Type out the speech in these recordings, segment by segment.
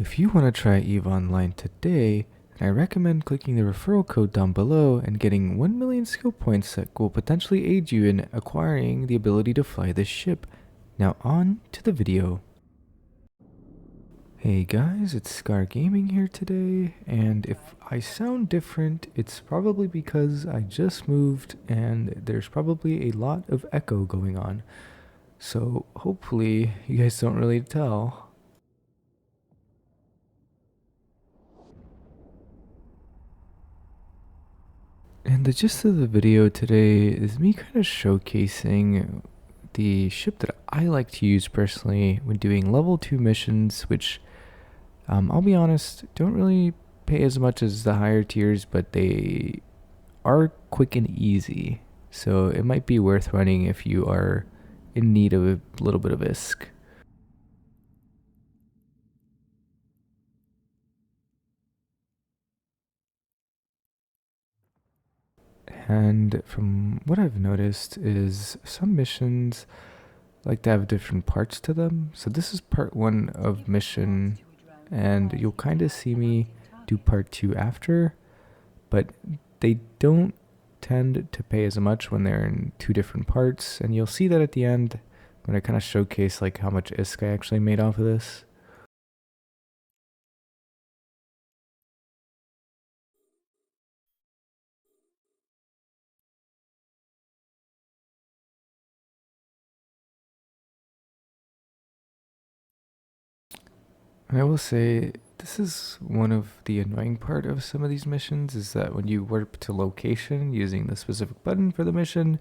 If you want to try EVE Online today, then I recommend clicking the referral code down below and getting 1 million skill points that will potentially aid you in acquiring the ability to fly this ship. Now on to the video. Hey guys, it's Scar Gaming here today, and if I sound different, it's probably because I just moved and there's probably a lot of echo going on. So hopefully you guys don't really tell. And the gist of the video today is me kind of showcasing the ship that I like to use personally when doing level 2 missions, which I'll be honest, don't really pay as much as the higher tiers, but they are quick and easy. So it might be worth running if you are in need of a little bit of ISK. And from what I've noticed is some missions like to have different parts to them. So this is part 1 of mission, and you'll kind of see me do part 2 after, but they don't tend to pay as much when they're in 2 different parts, and you'll see that at the end when I kind of showcase like how much ISK I actually made off of this. And I will say, this is one of the annoying part of some of these missions, is that when you warp to location using the specific button for the mission,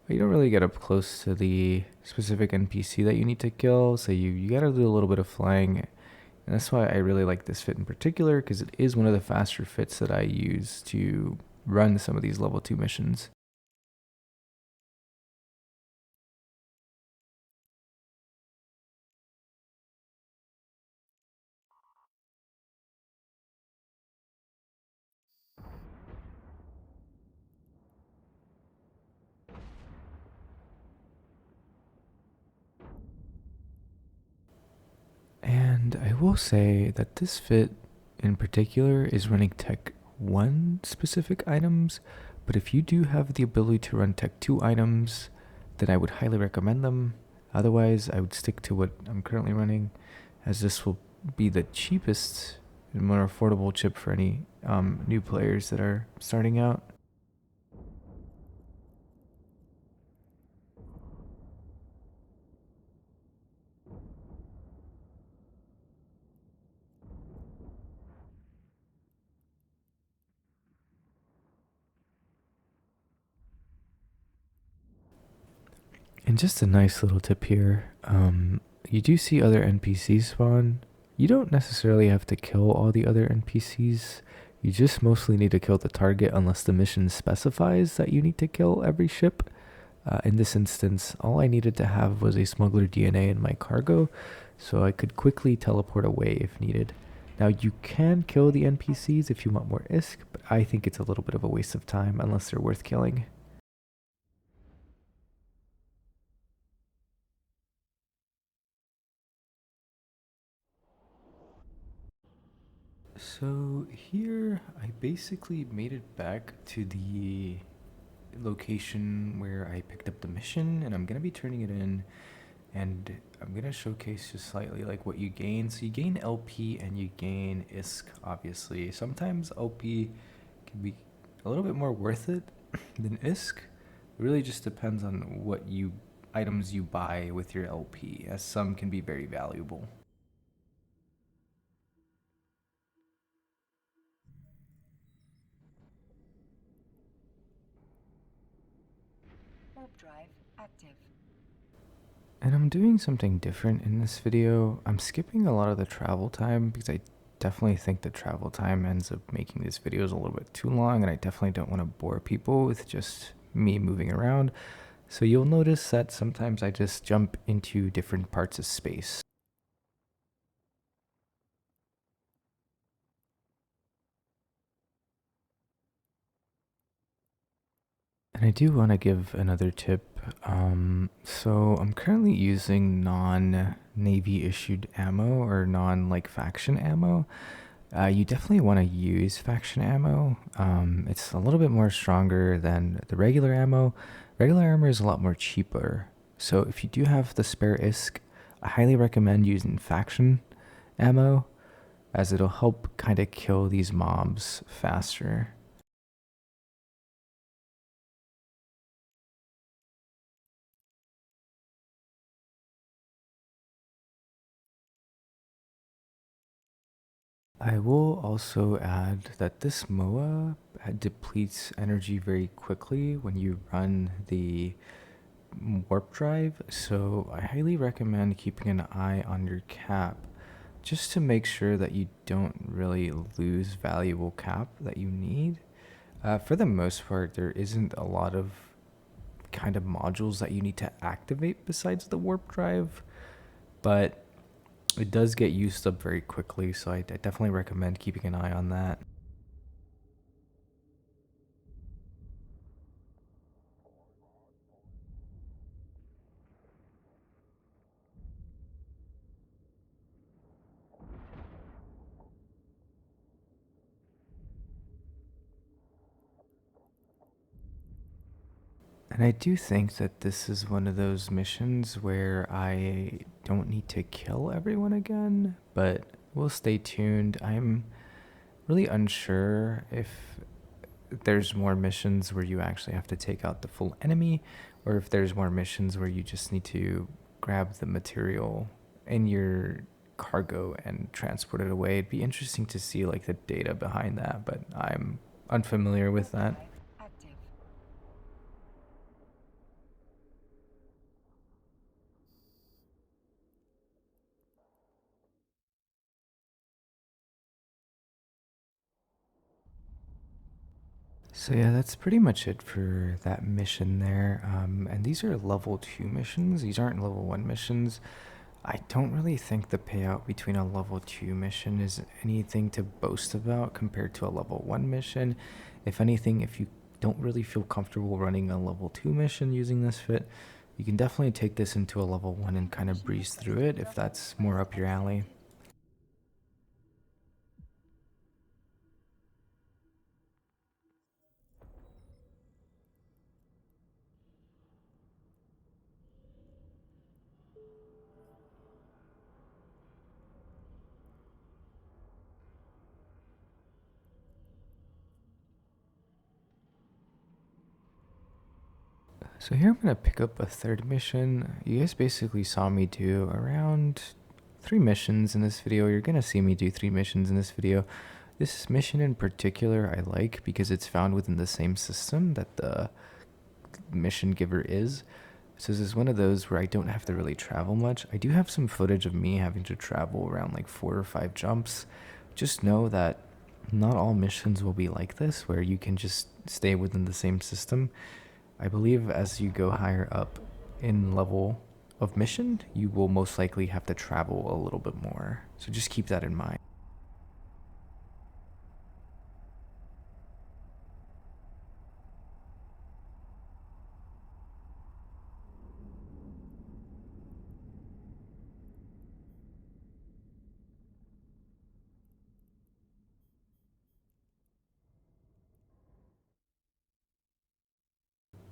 you don't really get up close to the specific NPC that you need to kill, so you gotta do a little bit of flying. And that's why I really like this fit in particular, because it is one of the faster fits that I use to run some of these level 2 missions. And I will say that this fit in particular is running Tech 1 specific items, but if you do have the ability to run Tech 2 items, then I would highly recommend them. Otherwise, I would stick to what I'm currently running, as this will be the cheapest and more affordable chip for any new players that are starting out. And just a nice little tip here, you do see other NPCs spawn. You don't necessarily have to kill all the other NPCs. You just mostly need to kill the target unless the mission specifies that you need to kill every ship. In this instance, all I needed to have was a smuggler DNA in my cargo, so I could quickly teleport away if needed. Now you can kill the NPCs if you want more ISK, but I think it's a little bit of a waste of time unless they're worth killing. So here I basically made it back to the location where I picked up the mission, and I'm gonna be turning it in, and I'm gonna showcase just slightly like what you gain. So you gain LP and you gain ISK, obviously. Sometimes LP can be a little bit more worth it than ISK. It really just depends on what items you buy with your LP, as some can be very valuable. Warp drive active. And I'm doing something different in this video. I'm skipping a lot of the travel time because I definitely think the travel time ends up making these videos a little bit too long, and I definitely don't want to bore people with just me moving around. So you'll notice that sometimes I just jump into different parts of space. And I do want to give another tip. So I'm currently using non-Navy issued ammo or non-like faction ammo. You definitely want to use faction ammo. It's a little bit more stronger than the regular ammo. Regular ammo is a lot more cheaper. So if you do have the spare ISK, I highly recommend using faction ammo, as it'll help kind of kill these mobs faster. I will also add that this Moa depletes energy very quickly when you run the warp drive, so I highly recommend keeping an eye on your cap just to make sure that you don't really lose valuable cap that you need. For the most part, there isn't a lot of kind of modules that you need to activate besides the warp drive, but it does get used up very quickly, so I definitely recommend keeping an eye on that. And I do think that this is one of those missions where I don't need to kill everyone again, but we'll stay tuned. I'm really unsure if there's more missions where you actually have to take out the full enemy, or if there's more missions where you just need to grab the material in your cargo and transport it away. It'd be interesting to see like the data behind that, but I'm unfamiliar with that. Drive active. So yeah, that's pretty much it for that mission there. And these are level 2 missions. These aren't level 1 missions. I don't really think the payout between a level 2 mission is anything to boast about compared to a level 1 mission. If anything, if you don't really feel comfortable running a level 2 mission using this fit, you can definitely take this into a level 1 and kind of breeze through it if that's more up your alley. So here I'm going to pick up a third mission. You guys basically saw me do around 3 missions in this video. You're going to see me do 3 missions in this video. This mission in particular I like because it's found within the same system that the mission giver is. So this is one of those where I don't have to really travel much. I do have some footage of me having to travel around like 4 or 5 jumps. Just know that not all missions will be like this, where you can just stay within the same system. I believe as you go higher up in level of mission, you will most likely have to travel a little bit more. So just keep that in mind.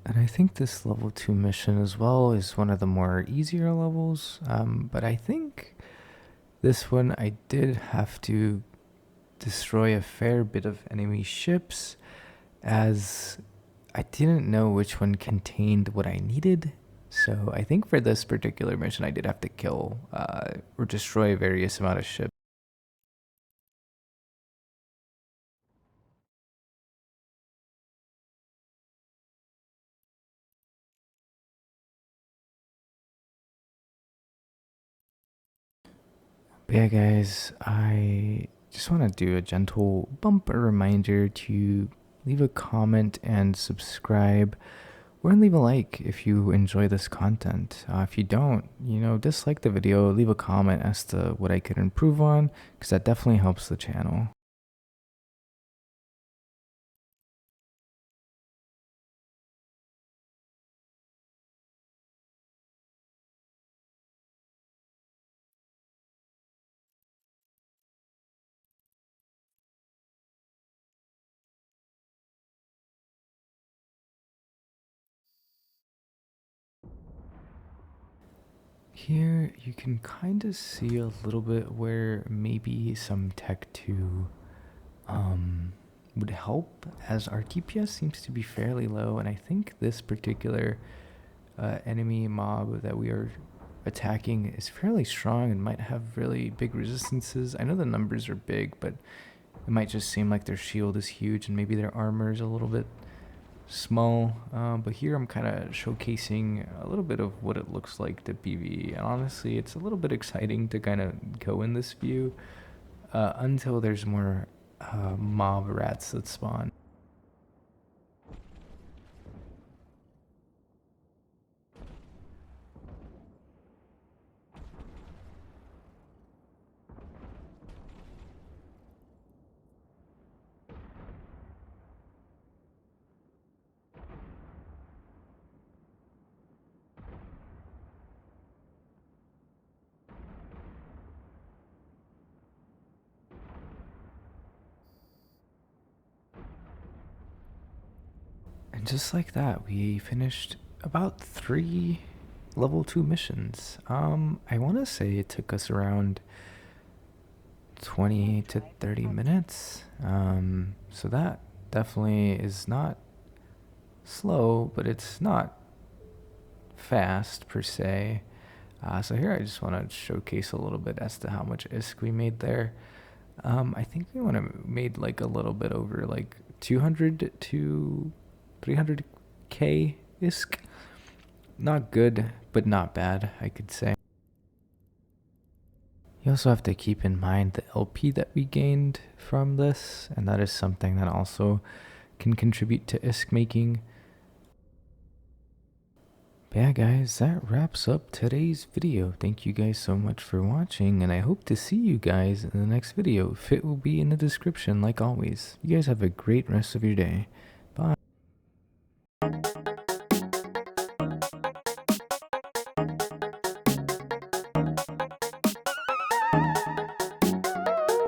And I think this level 2 mission as well is one of the more easier levels. But I think this one I did have to destroy a fair bit of enemy ships, as I didn't know which one contained what I needed. So I think for this particular mission I did have to kill or destroy various amount of ships. But yeah, guys, I just want to do a gentle bumper reminder to leave a comment and subscribe, or leave a like if you enjoy this content. If you don't, dislike the video, leave a comment as to what I could improve on, because that definitely helps the channel. Here you can kind of see a little bit where maybe some Tech 2 would help, as our DPS seems to be fairly low, and I think this particular enemy mob that we are attacking is fairly strong and might have really big resistances. I know the numbers are big, but it might just seem like their shield is huge and maybe their armor is a little bit small. But here I'm kind of showcasing a little bit of what it looks like to PvE. And honestly, it's a little bit exciting to kind of go in this view until there's more mob rats that spawn. And just like that, we finished about 3 level 2 missions. I want to say it took us around 20 to 30 minutes. So that definitely is not slow, but it's not fast per se. So here I just want to showcase a little bit as to how much ISK we made there. I think we want to made like a little bit over like 200 to 300k ISK. Not good, but not bad, I could say. You also have to keep in mind the LP that we gained from this, and that is something that also can contribute to ISK making. But yeah guys, that wraps up today's video. Thank you guys so much for watching, and I hope to see you guys in the next video. Fit will be in the description like always. You guys have a great rest of your day. Bye.